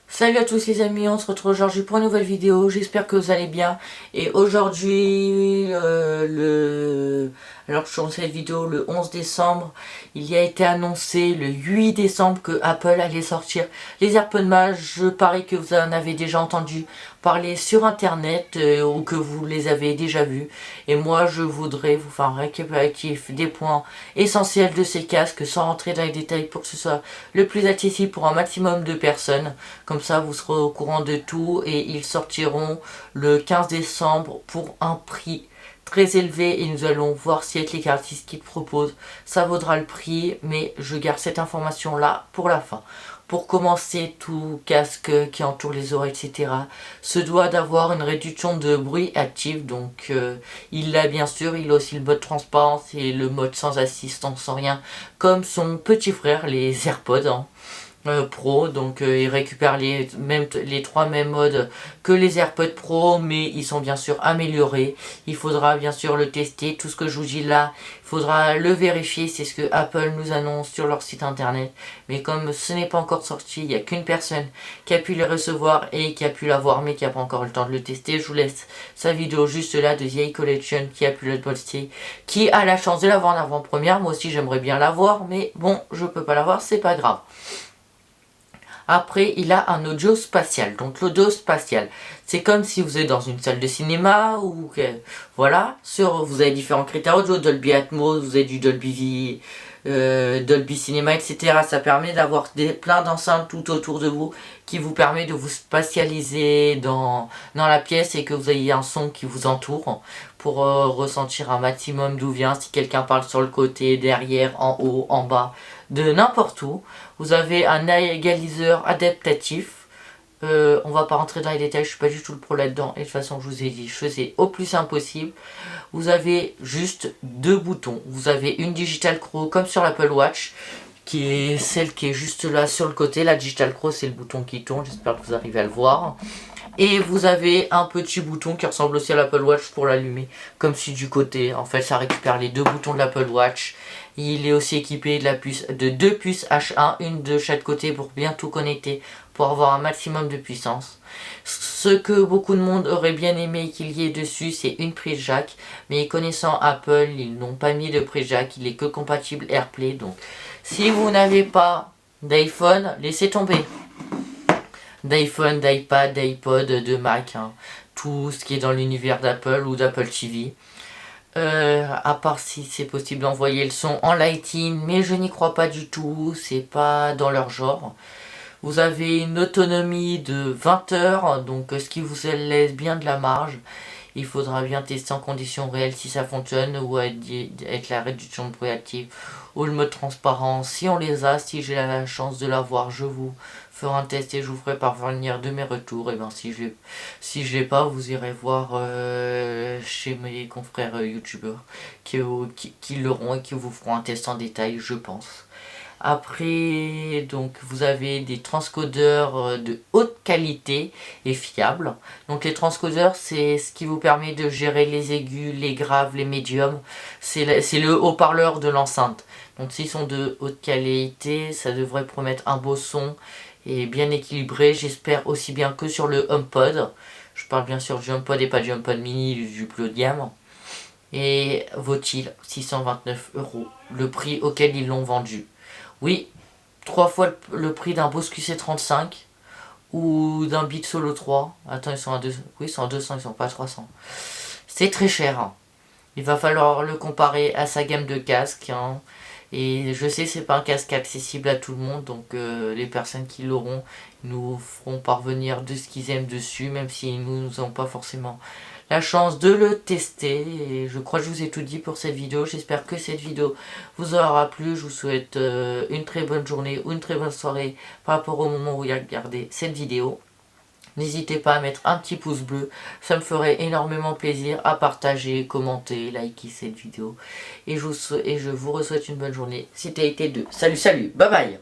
Salut à tous les amis, on se retrouve aujourd'hui pour une nouvelle vidéo, j'espère que vous allez bien. Et aujourd'hui, alors que je tourne cette vidéo le 11 décembre, il a été annoncé le 8 décembre que Apple allait sortir les AirPods Max. Je parie que vous en avez déjà entendu parler sur internet ou que vous les avez déjà vus. Et moi je voudrais vous faire un récapitulatif des points essentiels de ces casques sans rentrer dans les détails pour que ce soit le plus accessible pour un maximum de personnes. Comme ça vous serez au courant de tout et ils sortiront le 15 décembre pour un prix très élevé et nous allons voir si avec les caractéristiques qu'ils proposent ça vaudra le prix, mais je garde cette information là pour la fin. Pour commencer, tout casque qui entoure les oreilles, etc. se doit d'avoir une réduction de bruit active, donc il l'a bien sûr, il a aussi le mode transparence et le mode sans assistance, sans rien, comme son petit frère, les AirPods. Pro, donc ils récupèrent les trois mêmes modes que les AirPods Pro, mais ils sont bien sûr améliorés. Il faudra bien sûr le tester, tout ce que je vous dis là, il faudra le vérifier, c'est ce que Apple nous annonce sur leur site internet. Mais comme ce n'est pas encore sorti, il n'y a qu'une personne qui a pu les recevoir et qui a pu l'avoir, mais qui n'a pas encore eu le temps de le tester. Je vous laisse sa vidéo juste là de The Collection qui a pu le tester, qui a la chance de l'avoir en avant-première. Moi aussi j'aimerais bien l'avoir, mais bon, je peux pas l'avoir, c'est pas grave. Après, il a un audio spatial. Donc l'audio spatial, c'est comme si vous êtes dans une salle de cinéma ou voilà, vous avez différents critères audio, Dolby Atmos, vous avez du Dolby Dolby Cinema, etc. Ça permet d'avoir plein d'enceintes tout autour de vous qui vous permet de vous spatialiser dans la pièce et que vous ayez un son qui vous entoure pour ressentir un maximum d'où vient, si quelqu'un parle sur le côté, derrière, en haut, en bas, de n'importe où. Vous avez un égaliseur adaptatif. On va pas rentrer dans les détails, je suis pas du tout le pro là-dedans. Et de toute façon, je vous ai dit, je faisais au plus simple possible. Vous avez juste deux boutons. Vous avez une Digital Crow comme sur l'Apple Watch, qui est celle qui est juste là sur le côté. La Digital Crow, c'est le bouton qui tourne. J'espère que vous arrivez à le voir. Et vous avez un petit bouton qui ressemble aussi à l'Apple Watch pour l'allumer, comme celui du côté. En fait, ça récupère les deux boutons de l'Apple Watch. Il est aussi équipé de deux puces H1, une de chaque côté pour bien tout connecter, pour avoir un maximum de puissance. Ce que beaucoup de monde aurait bien aimé qu'il y ait dessus, c'est une prise jack. Mais connaissant Apple, ils n'ont pas mis de prise jack, il est que compatible AirPlay. Donc, si vous n'avez pas d'iPhone, laissez tomber. d'iPhone, d'iPad, d'iPod, de Mac, hein. Tout ce qui est dans l'univers d'Apple ou d'Apple TV. À part si c'est possible d'envoyer le son en Lightning, mais je n'y crois pas du tout, c'est pas dans leur genre. Vous avez une autonomie de 20 heures, donc ce qui vous laisse bien de la marge. Il faudra bien tester en conditions réelles si ça fonctionne, ou avec la réduction de bruit active, ou le mode transparent. Si on les a, si j'ai la chance de l'avoir, je vous ferai un test et je vous ferai parvenir de mes retours. Et bien si je l'ai pas, vous irez voir chez mes confrères youtubeurs qui l'auront et qui vous feront un test en détail, je pense. Après, donc vous avez des transcodeurs de haute qualité et fiables. Donc les transcodeurs, c'est ce qui vous permet de gérer les aigus, les graves, les médiums. C'est le haut-parleur de l'enceinte. Donc s'ils sont de haute qualité, ça devrait promettre un beau son et bien équilibré. J'espère aussi bien que sur le HomePod. Je parle bien sûr du HomePod et pas du HomePod mini, du plus haut de gamme. Et vaut-il 629 €, le prix auquel ils l'ont vendu? Oui, 3 fois le prix d'un Bose QC35 ou d'un Beat Solo 3. Attends, ils sont à 200. Oui, ils sont à 200, ils sont pas à 300. C'est très cher, hein. Il va falloir le comparer à sa gamme de casques, hein. Et je sais, c'est pas un casque accessible à tout le monde, donc les personnes qui l'auront nous feront parvenir de ce qu'ils aiment dessus, même si nous n'avons pas forcément la chance de le tester. Et je crois que je vous ai tout dit pour cette vidéo. J'espère que cette vidéo vous aura plu. Je vous souhaite une très bonne journée ou une très bonne soirée par rapport au moment où vous regardez cette vidéo. N'hésitez pas à mettre un petit pouce bleu, ça me ferait énormément plaisir, à partager, commenter, liker cette vidéo. Et je vous souhaite une bonne journée. C'était été 2. Salut, salut, bye bye.